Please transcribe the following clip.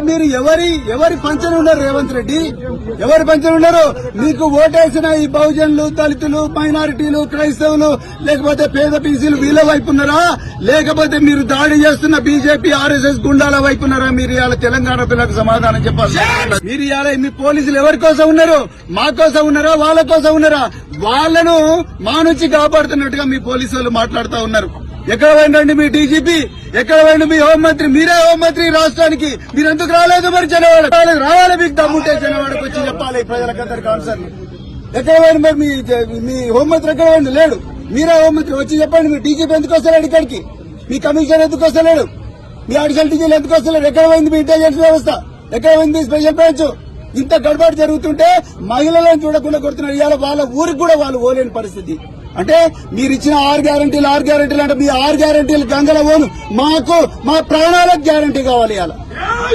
మీరు ఎవరి పంచన ఉన్నారు రేవంత్ రెడ్డి? ఎవరి పంచన ఉన్నారు? మీకు ఓటేసిన ఈ బహుజనులు, దళితులు, మైనారిటీలు, క్రైస్తవులు, లేకపోతే పేద బీసీలు వీళ్ళ వైపు ఉన్నారా? లేకపోతే మీరు దాడి చేస్తున్న బీజేపీ, ఆర్ఎస్ఎస్ గుండాల వైపు ఉన్నారా? మీరు ఇవాళ తెలంగాణ పిల్లలకు సమాధానం చెప్పాలి. మీరు ఇవాళ మీ పోలీసులు ఎవరి కోసం ఉన్నారు? మా కోసం ఉన్నారా? వాళ్ళ కోసం ఉన్నారా? వాళ్లను మా నుంచి కాపాడుతున్నట్టుగా మీ పోలీసు వాళ్ళు మాట్లాడుతూ ఉన్నారు. ఎక్కడ పోయిందండి మీ డీజీపీ? ఎక్కడ పోయింది మీ హోంమంత్రి? మీరే హోంమంత్రి రాష్ట్రానికి. మీరు ఎందుకు రాలేదు? మరి జనవాడ రావాలి. మీకు దమ్ముంటే జనవాడకు వచ్చి చెప్పాలి ప్రజలకందరికి ఆన్సర్. ఎక్కడ పోయింది మరి మీ హోంమంత్రి? ఎక్కడ పోయింది? లేడు. మీరే హోంమంత్రి వచ్చి చెప్పండి. మీ డీజీపీ ఎందుకు వస్తలేడు ఇక్కడికి? మీ కమిషనర్ ఎందుకు వస్తలేడు? మీ అడిషనల్ డీజీలు ఎందుకు వస్తలేడు? ఎక్కడ పోయింది మీ ఇంటెలిజెన్స్ వ్యవస్థ? ఎక్కడ పోయింది మీ స్పెషల్ బ్రాంచ్? ఇంత గడబడి జరుగుతుంటే మహిళలను చూడకుండా కొడుతున్నారు. ఇవాళ వాళ్ళ ఊరికి కూడా వాళ్ళు పోలేని పరిస్థితి. అంటే మీరు ఇచ్చిన 6 గ్యారంటీలు అంటే మీ 6 గ్యారంటీలు గంగల పోను. మాకు మా ప్రాణాలకు గ్యారంటీ కావాలి ఇవాళ.